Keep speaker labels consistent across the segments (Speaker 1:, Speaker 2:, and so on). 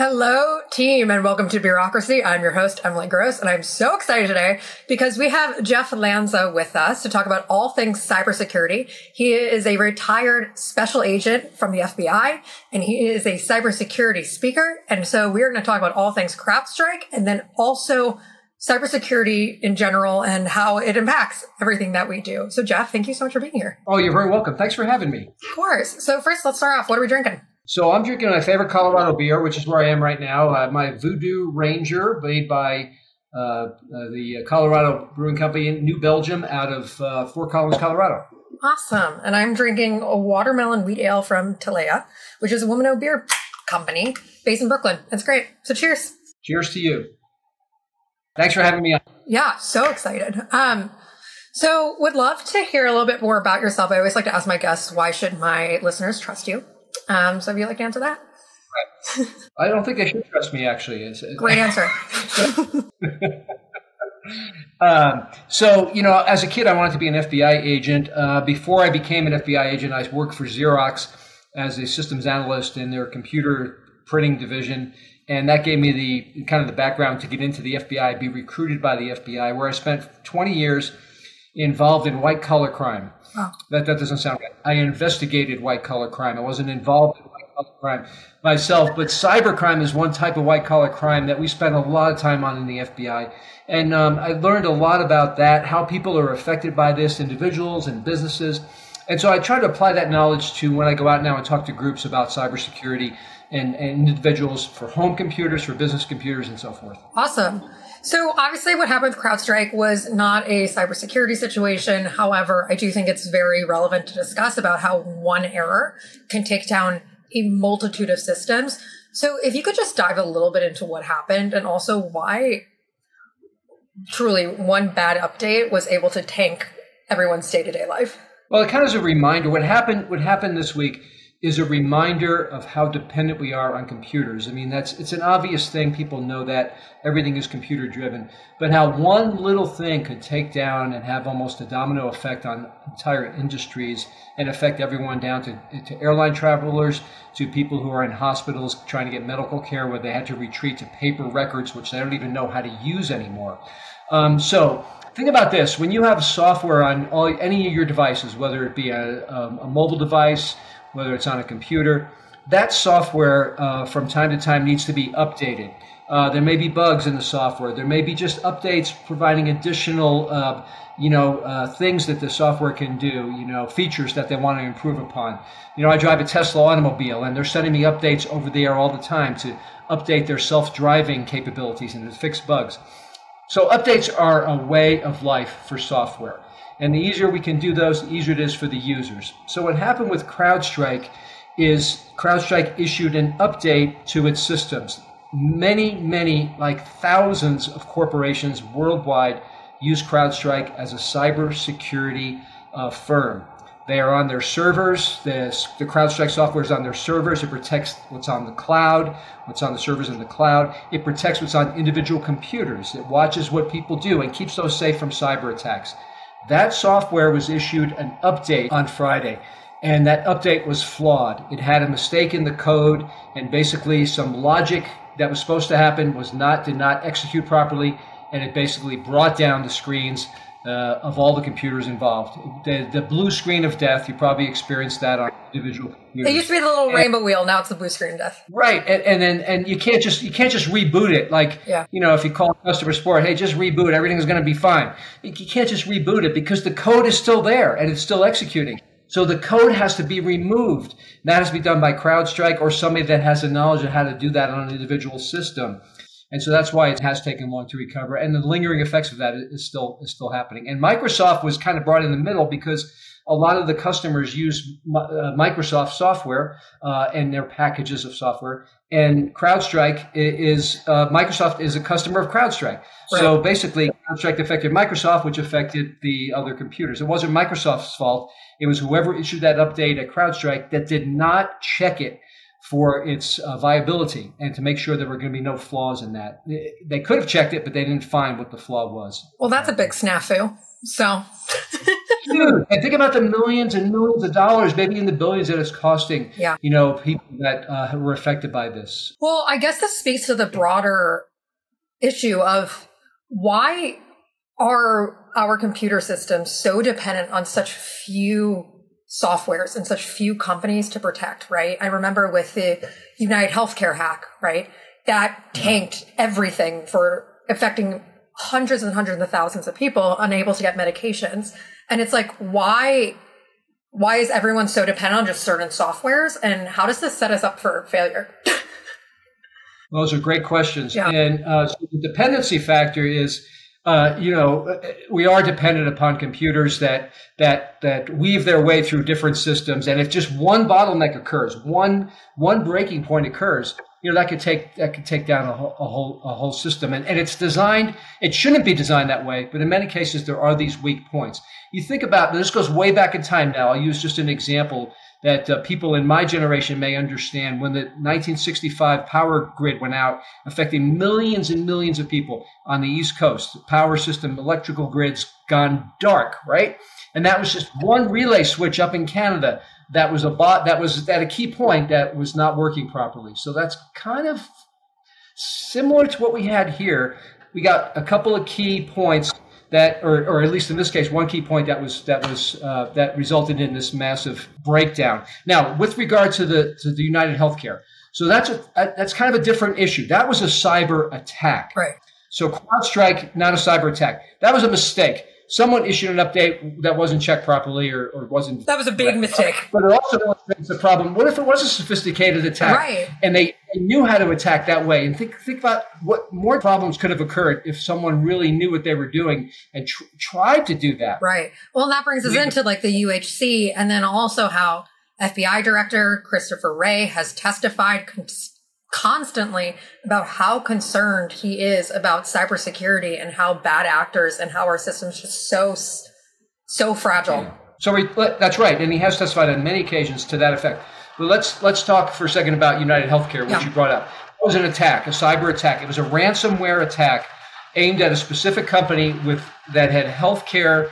Speaker 1: Hello, team, and welcome to Bureaucracy. I'm your host, Emily Gross, and I'm so excited today because we have Jeff Lanza with us to talk about all things cybersecurity. He is a retired special agent from the FBI, and he is a cybersecurity speaker. And so we're going to talk about all things CrowdStrike and then also cybersecurity in general and how it impacts everything that we do. So, Jeff, thank you so much for being here.
Speaker 2: Oh, you're very welcome. Thanks for having me.
Speaker 1: Of course. So first, let's start off. What are we drinking?
Speaker 2: So I'm drinking my favorite Colorado beer, which is where I am right now. My Voodoo Ranger, made by the Colorado Brewing Company in New Belgium out of Fort Collins, Colorado.
Speaker 1: Awesome. And I'm drinking a watermelon wheat ale from Talea, which is a woman-owned beer company based in Brooklyn. It's great. So cheers.
Speaker 2: Cheers to you. Thanks for having me on.
Speaker 1: Yeah, so excited. So would love to hear a little bit more about yourself. I always like to ask my guests, why should my listeners trust you? So if you'd like to answer that.
Speaker 2: Right. I don't think they should trust me, actually.
Speaker 1: Great answer.
Speaker 2: So, as a kid, I wanted to be an FBI agent. Before I became an FBI agent, I worked for Xerox as a systems analyst in their computer printing division. And that gave me the background to get into the FBI, be recruited by the FBI, where I spent 20 years involved in white-collar crime.
Speaker 1: Wow.
Speaker 2: That doesn't sound right. I investigated white-collar crime. I wasn't involved in white-collar crime myself, but cybercrime is one type of white-collar crime that we spend a lot of time on in the FBI. And I learned a lot about that, how people are affected by this, individuals and businesses. And so I try to apply that knowledge to when I go out now and talk to groups about cybersecurity and individuals for home computers, for business computers, and so forth.
Speaker 1: Awesome. So obviously what happened with CrowdStrike was not a cybersecurity situation. However, I do think it's very relevant to discuss about how one error can take down a multitude of systems. So if you could just dive a little bit into what happened and also why truly one bad update was able to tank everyone's day-to-day life.
Speaker 2: Well, it kind of is a reminder. What happened this week is a reminder of how dependent we are on computers. I mean, it's an obvious thing. People know that everything is computer driven, but how one little thing could take down and have almost a domino effect on entire industries and affect everyone down to airline travelers, to people who are in hospitals trying to get medical care where they had to retreat to paper records, which they don't even know how to use anymore. So think about this. When you have software on any of your devices, whether it be a mobile device, whether it's on a computer, that software from time to time needs to be updated. There may be bugs in the software. There may be just updates providing additional, things that the software can do, features that they want to improve upon. I drive a Tesla automobile, and they're sending me updates over the air all the time to update their self-driving capabilities and to fix bugs. So updates are a way of life for software. And the easier we can do those, the easier it is for the users. So what happened with CrowdStrike is CrowdStrike issued an update to its systems. Many, like thousands of corporations worldwide use CrowdStrike as a cybersecurity firm. They are on their servers. The CrowdStrike software is on their servers. It protects what's on the cloud, what's on the servers in the cloud. It protects what's on individual computers. It watches what people do and keeps those safe from cyber attacks. That software was issued an update on Friday, and that update was flawed. It had a mistake in the code, and basically some logic that was supposed to happen did not execute properly, and it basically brought down the screens of all the computers involved. The blue screen of death, you probably experienced that on individual computers.
Speaker 1: It used to be the little rainbow wheel. Now it's the blue screen of death.
Speaker 2: Right. And you can't just reboot it. Like, if you call customer support, hey, just reboot, everything's going to be fine. You can't just reboot it because the code is still there and it's still executing. So the code has to be removed. That has to be done by CrowdStrike or somebody that has the knowledge of how to do that on an individual system. And so that's why it has taken long to recover. And the lingering effects of that is still happening. And Microsoft was kind of brought in the middle because a lot of the customers use Microsoft software and their packages of software. And CrowdStrike Microsoft is a customer of CrowdStrike. Right. So basically, CrowdStrike affected Microsoft, which affected the other computers. It wasn't Microsoft's fault. It was whoever issued that update at CrowdStrike that did not check it for its viability and to make sure there were going to be no flaws in that. They could have checked it, but they didn't find what the flaw was.
Speaker 1: Well, that's a big snafu. So
Speaker 2: huge. And think about the millions and millions of dollars, maybe in the billions that it's costing,
Speaker 1: Yeah.
Speaker 2: People that were affected by this.
Speaker 1: Well, I guess this speaks to the broader issue of why are our computer systems so dependent on such few softwares and such few companies to protect, right? I remember with the United Healthcare hack, right? That tanked everything for affecting hundreds and hundreds of thousands of people unable to get medications. And it's like, why is everyone so dependent on just certain softwares? And how does this set us up for failure?
Speaker 2: Those are great questions.
Speaker 1: Yeah.
Speaker 2: And so the dependency factor is, we are dependent upon computers that weave their way through different systems. And if just one bottleneck occurs, one breaking point occurs, that could take down a whole system. And it's designed, it shouldn't be designed that way, but in many cases there are these weak points. You think about, this goes way back in time now. I'll use just an example that people in my generation may understand. When the 1965 power grid went out, affecting millions and millions of people on the East Coast, the power system, electrical grids gone dark, right? And that was just one relay switch up in Canada that was at a key point that was not working properly. So that's kind of similar to what we had here. We got a couple of key points that, or at least in this case, one key point that resulted in this massive breakdown. Now, with regard to the United Healthcare, so that's kind of a different issue. That was a cyber attack.
Speaker 1: Right.
Speaker 2: So CrowdStrike, not a cyber attack. That was a mistake. Someone issued an update that wasn't checked properly or wasn't.
Speaker 1: That was a big mistake.
Speaker 2: But it also illustrates the problem. What if it was a sophisticated attack?
Speaker 1: Right.
Speaker 2: And they knew how to attack that way? And think about what more problems could have occurred if someone really knew what they were doing and tried to do that.
Speaker 1: Right. Well, and that brings us into like the UHC, and then also how FBI Director Christopher Wray has testified constantly about how concerned he is about cybersecurity and how bad actors and how our system's just so fragile.
Speaker 2: Yeah. So that's right, and he has testified on many occasions to that effect. But let's talk for a second about United Healthcare, which you brought up. It was an attack, a cyber attack. It was a ransomware attack aimed at a specific company that had healthcare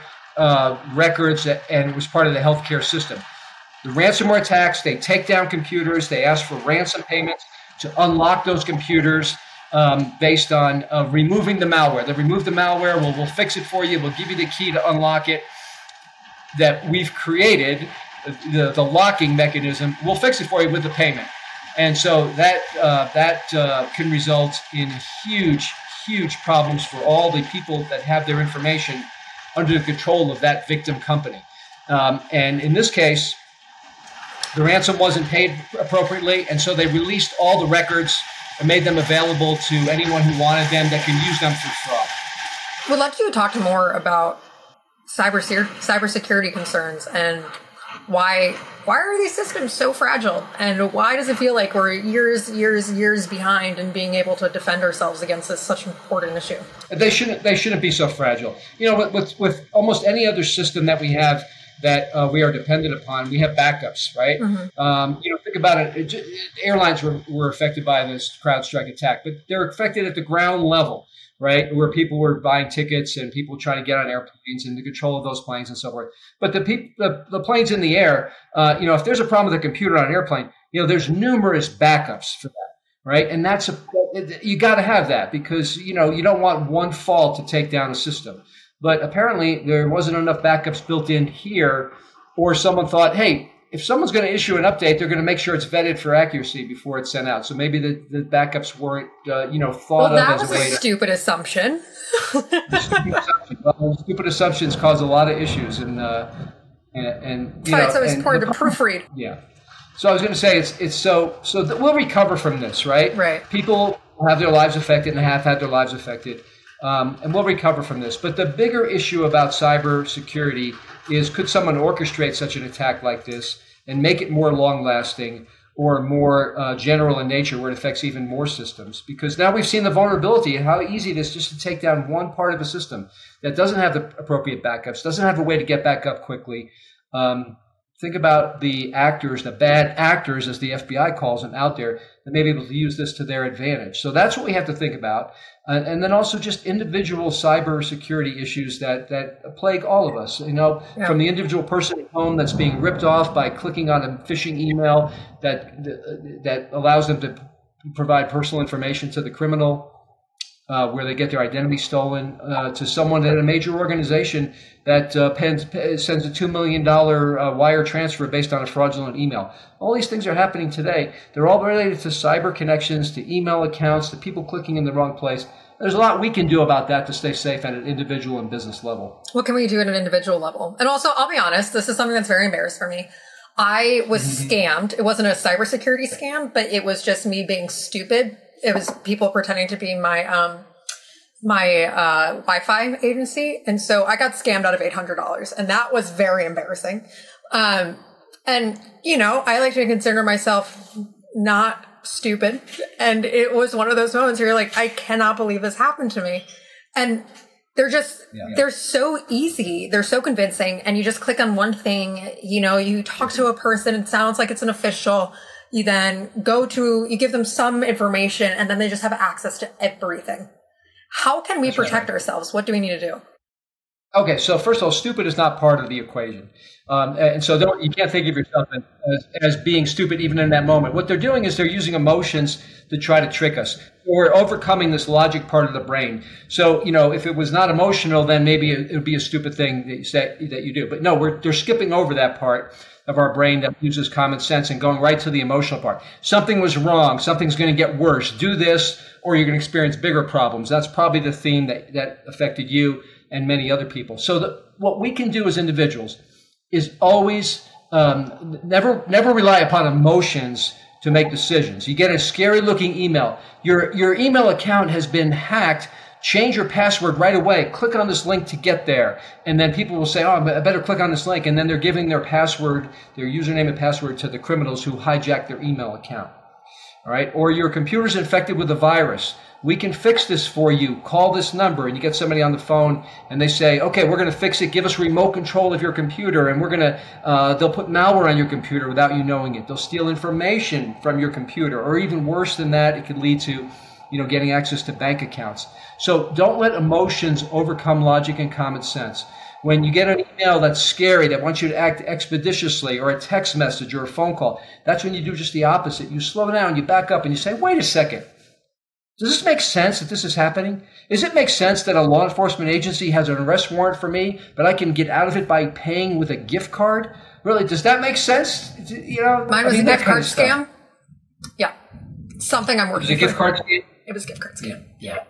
Speaker 2: records and was part of the healthcare system. The ransomware attacks, they take down computers, they ask for ransom payments to unlock those computers based on removing the malware. They remove the malware, we'll fix it for you, we'll give you the key to unlock it that we've created, the locking mechanism, we'll fix it for you with the payment. And so that can result in huge problems for all the people that have their information under the control of that victim company. And in this case, the ransom wasn't paid appropriately, and so they released all the records and made them available to anyone who wanted them that can use them for fraud.
Speaker 1: We'd love to talk more about cybersecurity concerns and why are these systems so fragile, and why does it feel like we're years behind in being able to defend ourselves against this such an important issue? They
Speaker 2: shouldn't be so fragile. With almost any other system that we have that we are dependent upon, we have backups, right? Mm-hmm. Think about it. Airlines were affected by this CrowdStrike attack, but they're affected at the ground level, right? Where people were buying tickets and people trying to get on airplanes and the control of those planes and so forth. But the planes in the air, if there's a problem with a computer on an airplane, there's numerous backups for that, right? And you got to have that because, you don't want one fault to take down a system. But apparently there wasn't enough backups built in here, or someone thought, hey, if someone's going to issue an update, they're going to make sure it's vetted for accuracy before it's sent out. So maybe the backups weren't, thought of as a way.
Speaker 1: Well, that was a stupid assumption.
Speaker 2: Stupid assumptions cause a lot of issues, and
Speaker 1: right. So it's important to proofread.
Speaker 2: Yeah. So I was going to say so we'll recover from this, right?
Speaker 1: Right.
Speaker 2: People have their lives affected and have had their lives affected. And we'll recover from this. But the bigger issue about cybersecurity is, could someone orchestrate such an attack like this and make it more long-lasting or more general in nature where it affects even more systems? Because now we've seen the vulnerability and how easy it is just to take down one part of a system that doesn't have the appropriate backups, doesn't have a way to get back up quickly. Think about the actors, the bad actors, as the FBI calls them out there, that may be able to use this to their advantage. So that's what we have to think about. And then also just individual cybersecurity issues that plague all of us. From the individual person at home that's being ripped off by clicking on a phishing email that allows them to provide personal information to the criminal, where they get their identity stolen, to someone at a major organization that sends a $2 million wire transfer based on a fraudulent email. All these things are happening today. They're all related to cyber connections, to email accounts, to people clicking in the wrong place. There's a lot we can do about that to stay safe at an individual and business level.
Speaker 1: What can we do at an individual level? And also, I'll be honest, this is something that's very embarrassing for me. I was scammed. It wasn't a cybersecurity scam, but it was just me being stupid. It was people pretending to be my Wi-Fi agency. And so I got scammed out of $800, and that was very embarrassing. And, I like to consider myself not stupid. And it was one of those moments where you're like, I cannot believe this happened to me. And they're so easy. They're so convincing. And you just click on one thing, you talk to a person. It sounds like it's an official. You then you give them some information, and then they just have access to everything. How can we protect ourselves? What do we need to do?
Speaker 2: Okay, so first of all, stupid is not part of the equation. And so you can't think of yourself as being stupid even in that moment. What they're doing is they're using emotions to try to trick us. We're overcoming this logic part of the brain. So, if it was not emotional, then maybe it would be a stupid thing that you do. But no, they're skipping over that part of our brain that uses common sense and going right to the emotional part. Something was wrong. Something's going to get worse. Do this, or you're going to experience bigger problems. That's probably the theme that affected you and many other people. So what we can do as individuals is always never rely upon emotions to make decisions. You get a scary looking email. Your email account has been hacked. Change your password right away. Click on this link to get there. And then people will say, I better click on this link. And then they're giving their password, their username and password to the criminals who hijack their email account. All right. Or your computer's infected with a virus. We can fix this for you. Call this number, and you get somebody on the phone and they say, okay, we're going to fix it. Give us remote control of your computer, and they'll put malware on your computer without you knowing it. They'll steal information from your computer, or even worse than that, it could lead to, getting access to bank accounts. So don't let emotions overcome logic and common sense. When you get an email that's scary, that wants you to act expeditiously, or a text message or a phone call, that's when you do just the opposite. You slow down, you back up, and you say, wait a second. Does this make sense that this is happening? Does it make sense that a law enforcement agency has an arrest warrant for me, but I can get out of it by paying with a gift card? Really, does that make sense?
Speaker 1: Mine was a gift card scam. Yeah. Something I'm working
Speaker 2: with. Was it a gift card scam?
Speaker 1: It was a gift card scam.
Speaker 2: Yeah.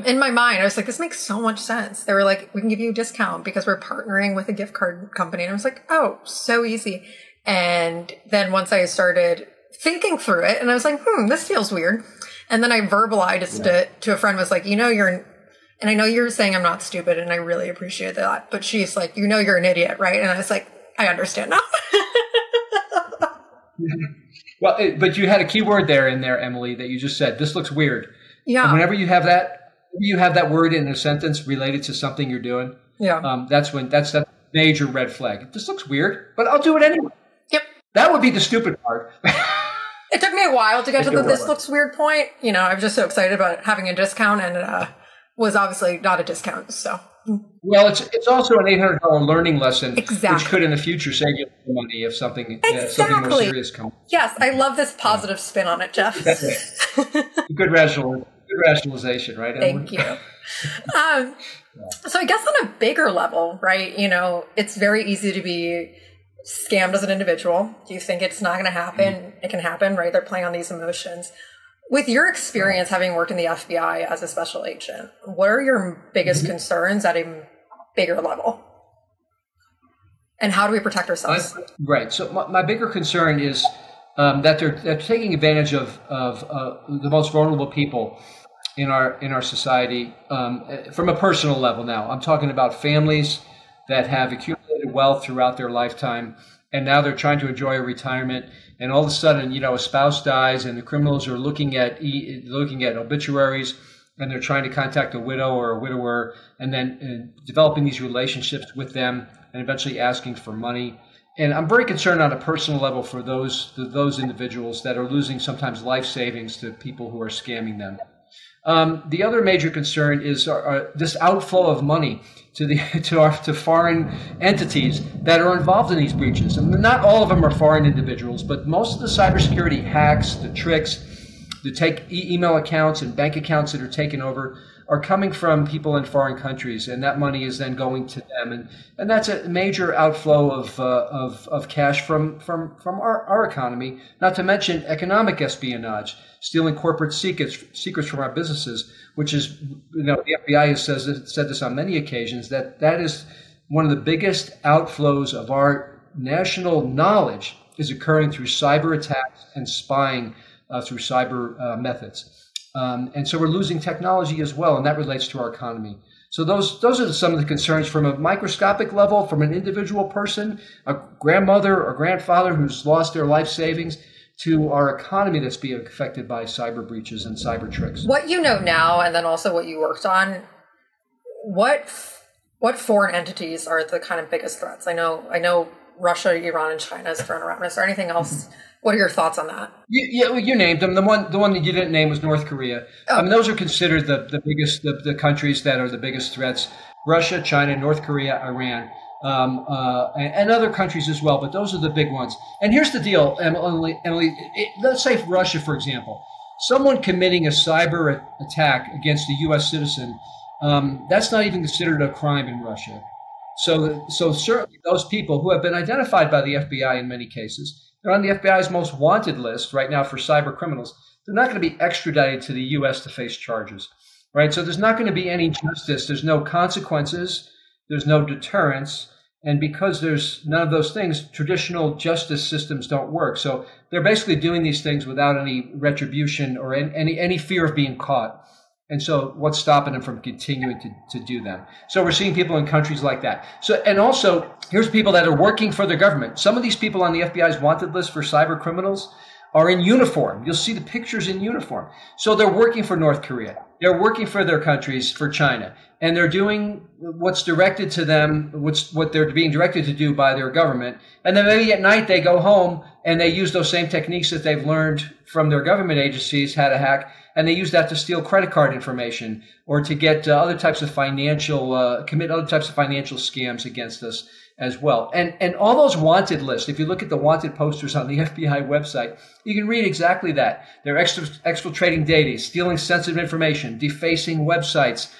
Speaker 1: In my mind, I was like, this makes so much sense. They were like, we can give you a discount because we're partnering with a gift card company. And I was like, oh, so easy. And then once I started thinking through it, and I was like, this feels weird. And then I verbalized it to a friend, was like, and I know you're saying I'm not stupid, and I really appreciate that. But she's like, you're an idiot, right? And I was like, I understand now.
Speaker 2: Well, but you had a key word in there, Emily, that you just said. This looks weird. Yeah. And whenever you have that word in a sentence related to something you're doing, that's that major red flag. This looks weird, but I'll do it anyway. Yep. That would be the stupid part.
Speaker 1: It took me a while to get to the this looks weird point. I was just so excited about having a discount, and it was obviously not a discount. So,
Speaker 2: well, it's also an $800 learning lesson,
Speaker 1: exactly,
Speaker 2: which could in the future save you money if something more serious comes.
Speaker 1: Yes, I love this positive spin on it, Jeff.
Speaker 2: Good rationalization, right?
Speaker 1: Thank you. So I guess on a bigger level, right? It's very easy to be scammed as an individual. Do you think it's not going to happen? It can happen, right? They're playing on these emotions. With your experience having worked in the FBI as a special agent, what are your biggest concerns at a bigger level? And how do we protect ourselves?
Speaker 2: Right. So my bigger concern is that they're taking advantage of the most vulnerable people in our society from a personal level. Now, I'm talking about families that have accumulated wealth throughout their lifetime, and now they're trying to enjoy a retirement. And all of a sudden, a spouse dies, and the criminals are looking at obituaries, and they're trying to contact a widow or a widower, and then developing these relationships with them, and eventually asking for money. And I'm very concerned on a personal level for those individuals that are losing sometimes life savings to people who are scamming them. The other major concern is this outflow of money to foreign entities that are involved in these breaches. And not all of them are foreign individuals, but most of the cybersecurity hacks, the tricks, the email accounts and bank accounts that are taken over are coming from people in foreign countries, and that money is then going to them, and that's a major outflow of cash from our economy. Not to mention economic espionage, stealing corporate secrets from our businesses, which is, the FBI has said this on many occasions, that is one of the biggest outflows of our national knowledge is occurring through cyber attacks and spying through cyber methods. And so we're losing technology as well, and that relates to our economy. So those are some of the concerns from a microscopic level, from an individual person, a grandmother or grandfather who's lost their life savings, to our economy that's being affected by cyber breaches and cyber tricks.
Speaker 1: What you know now, and then also what you worked on, what foreign entities are the kind of biggest threats? I know Russia, Iran, and China is thrown around. Is there anything else? What are your thoughts on that?
Speaker 2: You named them. The one that you didn't name was North Korea.
Speaker 1: Oh.
Speaker 2: Those are considered the biggest, the countries that are the biggest threats: Russia, China, North Korea, Iran, and other countries as well. But those are the big ones. And here's the deal, Emily. Let's say certainly, for example, someone committing a cyber attack against a U.S. citizen, that's not even considered a crime in Russia. So certainly those people who have been identified by the FBI in many cases, they're on the FBI's most wanted list right now for cyber criminals. They're not going to be extradited to the U.S. to face charges, right? So there's not going to be any justice. There's no consequences. There's no deterrence. And because there's none of those things, traditional justice systems don't work. So they're basically doing these things without any retribution or any fear of being caught. And so what's stopping them from continuing to do them? So we're seeing people in countries like that. So, and also, here's people that are working for the government. Some of these people on the FBI's wanted list for cyber criminals are in uniform. You'll see the pictures in uniform. So they're working for North Korea. They're working for their countries, for China. And they're doing what's directed to them, what they're being directed to do by their government. And then maybe at night they go home and they use those same techniques that they've learned from their government agencies, how to hack, and they use that to steal credit card information or to get commit other types of financial scams against us as well. And all those wanted lists, if you look at the wanted posters on the FBI website, you can read exactly that. They're exfiltrating data, stealing sensitive information, defacing websites,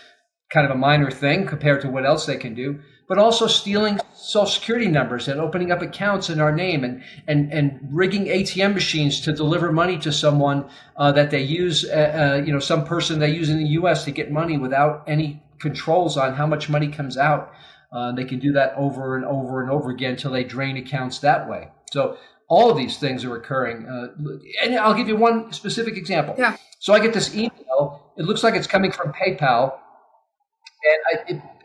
Speaker 2: kind of a minor thing compared to what else they can do, but also stealing social security numbers and opening up accounts in our name and rigging ATM machines to deliver money to someone that they use, some person they use in the U.S. to get money without any controls on how much money comes out. They can do that over and over and over again until they drain accounts that way. So all of these things are occurring. And I'll give you one specific example.
Speaker 1: Yeah.
Speaker 2: So I get this email. It looks like it's coming from PayPal.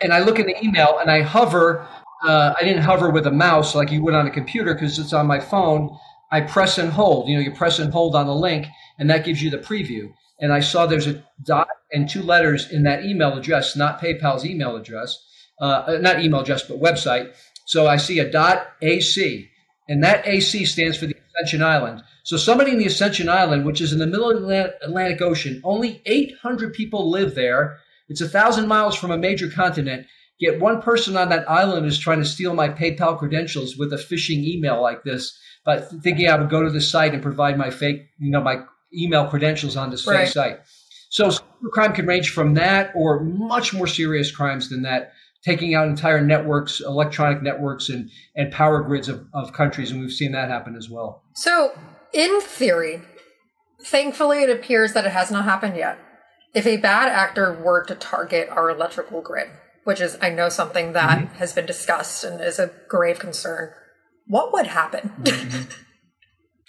Speaker 2: And I look in the email and I hover. I didn't hover with a mouse like you would on a computer because it's on my phone. I press and hold. You press and hold on the link, and that gives you the preview. And I saw there's a dot and two letters in that email address, not PayPal's email address, not email address, but website. So I see a .AC, and that AC stands for the Ascension Island. So somebody in the Ascension Island, which is in the middle of the Atlantic Ocean, only 800 people live there. It's 1,000 miles from a major continent. Yet one person on that island is trying to steal my PayPal credentials with a phishing email like this, but thinking I would go to the site and provide my fake, my email credentials on this fake site. So crime can range from that or much more serious crimes than that, taking out entire networks, electronic networks, and power grids of countries. And we've seen that happen as well.
Speaker 1: So in theory, thankfully, it appears that it has not happened yet. If a bad actor were to target our electrical grid, which is, I know, something that has been discussed and is a grave concern, what would happen?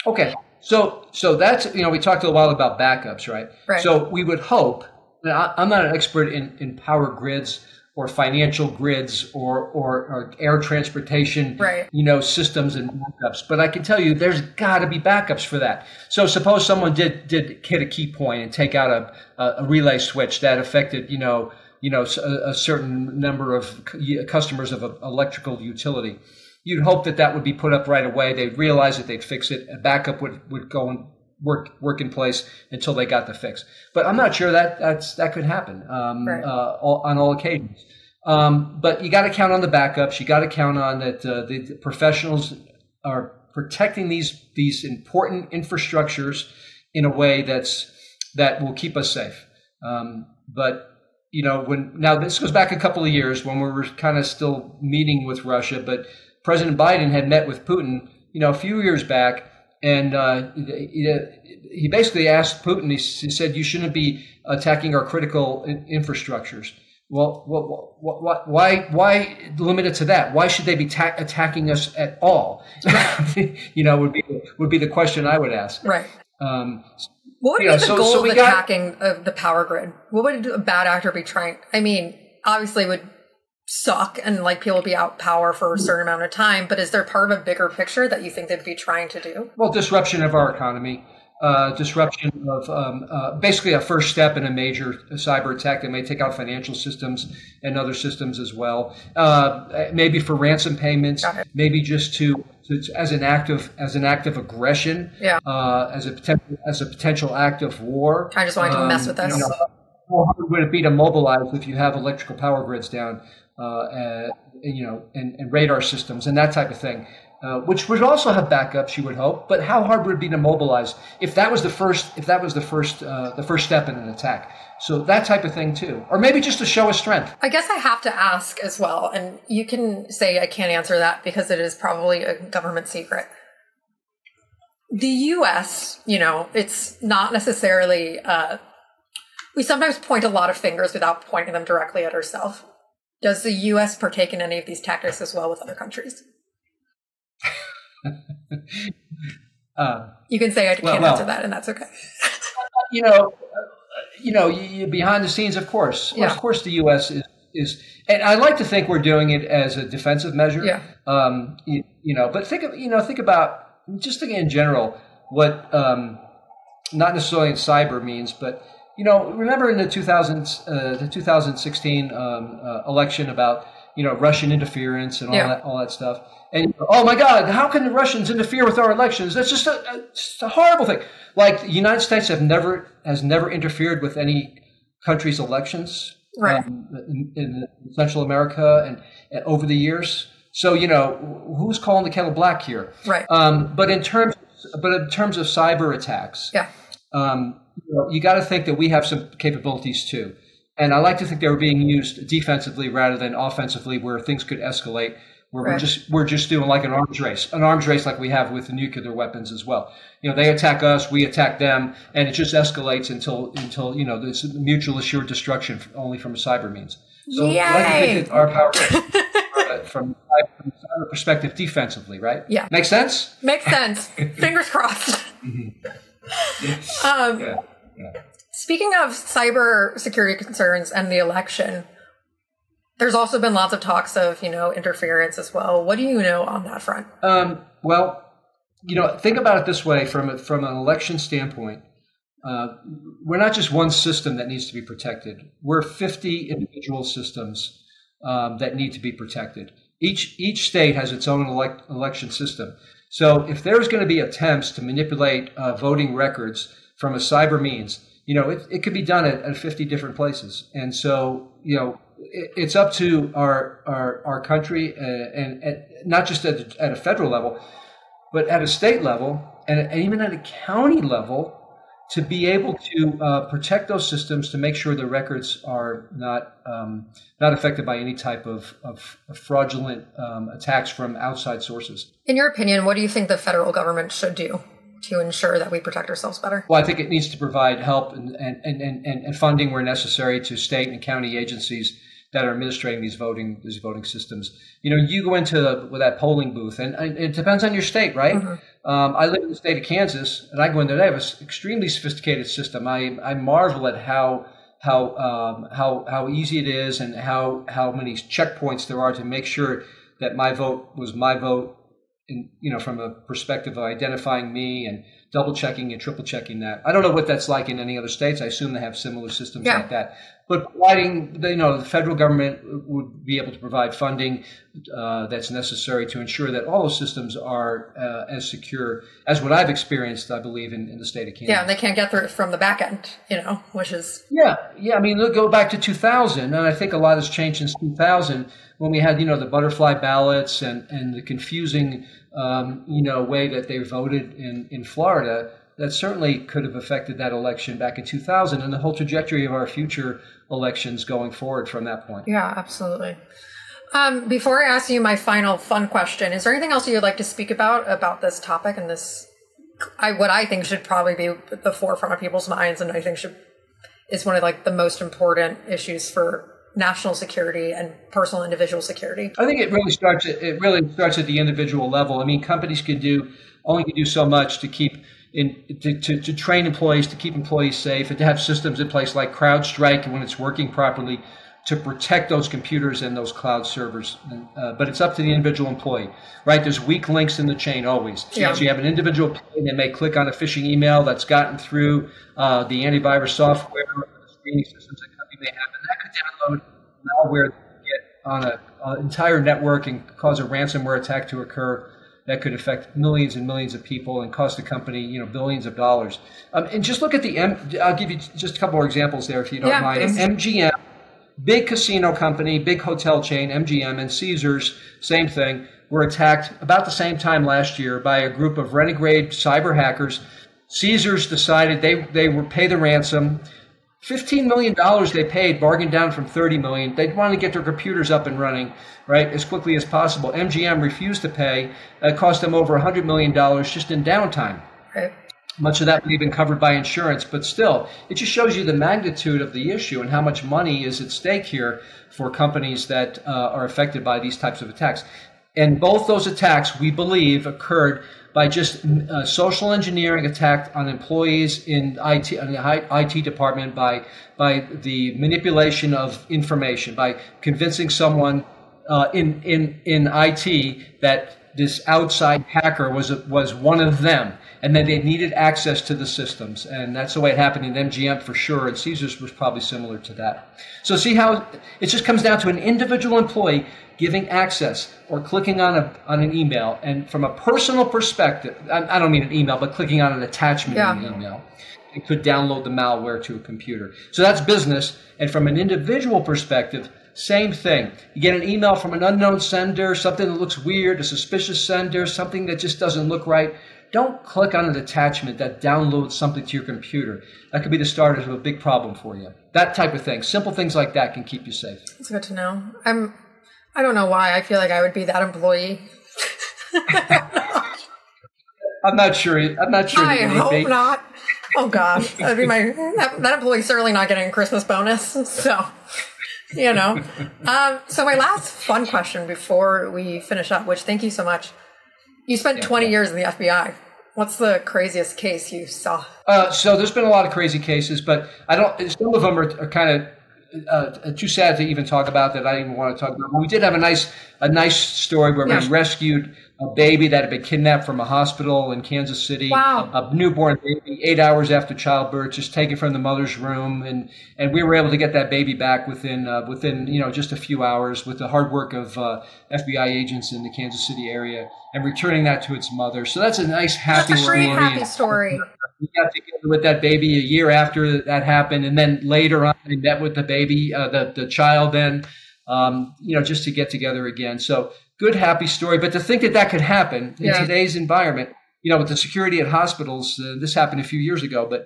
Speaker 2: Okay. So that's, we talked a while about backups, right? So we would hope, I'm not an expert in power grids or financial grids or air transportation, systems and backups. But I can tell you there's got to be backups for that. So suppose someone did hit a key point and take out a relay switch that affected, a certain number of customers of an electrical utility. you'd hope that that would be put up right away. They'd realize that they'd fix it. A backup would go and work in place until they got the fix. But I'm not sure that could happen
Speaker 1: Right.
Speaker 2: on all occasions. But you got to count on the backups. You got to count on that the professionals are protecting these important infrastructures in a way that will keep us safe. But now this goes back a couple of years when we were kind of still meeting with Russia, but President Biden had met with Putin, a few years back, and he basically asked Putin. He said, "You shouldn't be attacking our critical infrastructures." Well, why limit it to that? Why should they be attacking us at all? Would be the question I would ask.
Speaker 1: Right. What would be the goal of attacking the power grid? What would a bad actor be trying? I mean, obviously it would suck and like people would be out power for a certain amount of time, but is there part of a bigger picture that you think they'd be trying to do?
Speaker 2: Well, disruption of our economy, disruption of basically a first step in a major cyber attack that may take out financial systems and other systems as well. Maybe for ransom payments, maybe just to as an act of aggression, as a potential act of war.
Speaker 1: I just wanted to mess with us.
Speaker 2: How hard would it be to mobilize if you have electrical power grids down, and radar systems and that type of thing, which would also have backups, you would hope. But how hard would it be to mobilize if that was the first step in an attack? So that type of thing too, or maybe just to show a strength.
Speaker 1: I guess I have to ask as well, and you can say I can't answer that because it is probably a government secret. The U.S., it's not necessarily. We sometimes point a lot of fingers without pointing them directly at ourselves. Does the U.S. partake in any of these tactics as well with other countries? You can say I can't answer that, and that's okay.
Speaker 2: Behind the scenes, of course. Of course, the U.S. is, and I like to think we're doing it as a defensive measure.
Speaker 1: Yeah.
Speaker 2: But think about just thinking in general what not necessarily in cyber means, but remember in the 2016 election about Russian interference and all that stuff. And oh my God, how can the Russians interfere with our elections? That's just a horrible thing. Like the United States has never interfered with any country's elections,
Speaker 1: right,
Speaker 2: in Central America and over the years. So who's calling the kettle black here?
Speaker 1: Right.
Speaker 2: But in terms of cyber attacks, you got to think that we have some capabilities too. And I like to think they were being used defensively rather than offensively, where things could escalate. Where we're just doing like an arms race like we have with the nuclear weapons as well. They attack us, we attack them, and it just escalates until there's mutual assured destruction only from a cyber means. So I like to think that our power from a cyber perspective defensively, right?
Speaker 1: Yeah.
Speaker 2: Make sense?
Speaker 1: Makes sense. Fingers crossed. Speaking of cyber security concerns and the election, there's also been lots of talks of, interference as well. What do you know on that front?
Speaker 2: Think about it this way from an election standpoint. We're not just one system that needs to be protected. We're 50 individual systems that need to be protected. Each state has its own election system. So if there's going to be attempts to manipulate voting records from a cyber means, it could be done at 50 different places. And so, it's up to our country and not just at a federal level, but at a state level and even at a county level to be able to protect those systems to make sure the records are not affected by any type of fraudulent attacks from outside sources.
Speaker 1: In your opinion, what do you think the federal government should do to ensure that we protect ourselves better?
Speaker 2: Well, I think it needs to provide help and funding where necessary to state and county agencies that are administrating these voting systems. You go into with that polling booth, and it depends on your state, right? Mm-hmm. I live in the state of Kansas, and I go in there. They have an extremely sophisticated system. I marvel at how easy it is, and how many checkpoints there are to make sure that my vote was my vote. From a perspective of identifying me and double checking and triple checking that. I don't know what that's like in any other states. I assume they have similar systems like that. But providing, the federal government would be able to provide funding that's necessary to ensure that all those systems are as secure as what I've experienced, I believe, in the state of Kansas.
Speaker 1: Yeah, and they can't get through it from the back end, which is...
Speaker 2: Yeah. I mean, look, go back to 2000, and I think a lot has changed since 2000 when we had, the butterfly ballots and the confusing, way that they voted in Florida. That certainly could have affected that election back in 2000 and the whole trajectory of our future elections going forward from that point.
Speaker 1: Yeah, absolutely. Before I ask you my final fun question, is there anything else you'd like to speak about this topic and what I think should probably be at the forefront of people's minds, and I think is one of the most important issues for national security and personal individual security? I
Speaker 2: think it really starts at the individual level. I mean, companies can do so much to keep to train employees, to keep employees safe, and to have systems in place like CrowdStrike when it's working properly to protect those computers and those cloud servers. But it's up to the individual employee, right? There's weak links in the chain always.
Speaker 1: Yeah.
Speaker 2: So you have an individual employee that may click on a phishing email that's gotten through the antivirus software, or the screening systems that company may have, and that could download malware that get on an entire network and cause a ransomware attack to occur. That could affect millions and millions of people and cost the company, billions of dollars. And just look at I'll give you just a couple more examples there if you don't mind.
Speaker 1: Please.
Speaker 2: MGM, big casino company, big hotel chain, MGM, and Caesars, same thing, were attacked about the same time last year by a group of renegade cyber hackers. Caesars decided they would pay the ransom. $15 million they paid, bargained down from $30 million. They wanted to get their computers up and running, right, as quickly as possible. MGM refused to pay. It cost them over $100 million just in downtime.
Speaker 1: Right.
Speaker 2: Much of that may have been covered by insurance, but still, it just shows you the magnitude of the issue and how much money is at stake here for companies that are affected by these types of attacks. And both those attacks, we believe, occurred by just social engineering attack on employees in IT, on the IT department, by the manipulation of information, by convincing someone in IT that this outside hacker was one of them, and then they needed access to the systems. And that's the way it happened in MGM for sure, and Caesars was probably similar to that. So see how it just comes down to an individual employee giving access or clicking on an email. And from a personal perspective, I don't mean an email, but clicking on an attachment in an email, it could download the malware to a computer. So that's business. And from an individual perspective, same thing. You get an email from an unknown sender, something that looks weird, a suspicious sender, something that just doesn't look right. Don't click on an attachment that downloads something to your computer. That could be the start of a big problem for you. That type of thing. Simple things like that can keep you safe.
Speaker 1: That's good to know. I don't know why I feel like I would be that employee.
Speaker 2: I'm not sure.
Speaker 1: I hope not. Oh God, that'd be that employee's certainly not getting a Christmas bonus. So, So my last fun question before we finish up, which thank you so much. You spent 20 years in the FBI. What's the craziest case you saw?
Speaker 2: So there's been a lot of crazy cases, but some of them are kind of too sad to even talk about, that I didn't even want to talk about. But we did have a nice story where we rescued a baby that had been kidnapped from a hospital in Kansas City.
Speaker 1: Wow.
Speaker 2: A newborn baby, 8 hours after childbirth, just taken from the mother's room, and we were able to get that baby back within just a few hours with the hard work of FBI agents in the Kansas City area, and returning that to its mother. So that's a nice, happy story.
Speaker 1: That's a great, happy story.
Speaker 2: We got together with that baby a year after that happened, and then later on, we met with the baby, the child. Then, just to get together again. So good, happy story. But to think that could happen in today's environment, with the security at hospitals, this happened a few years ago. But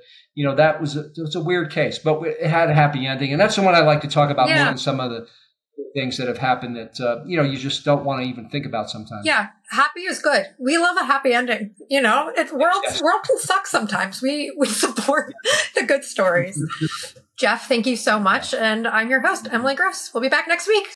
Speaker 2: that was a weird case, but it had a happy ending, and that's the one I like to talk about more than some of the things that have happened that you just don't want to even think about sometimes.
Speaker 1: Yeah, happy is good. We love a happy ending. World can suck sometimes. We support the good stories. Jeff, thank you so much, and I'm your host, Emily Gross. We'll be back next week.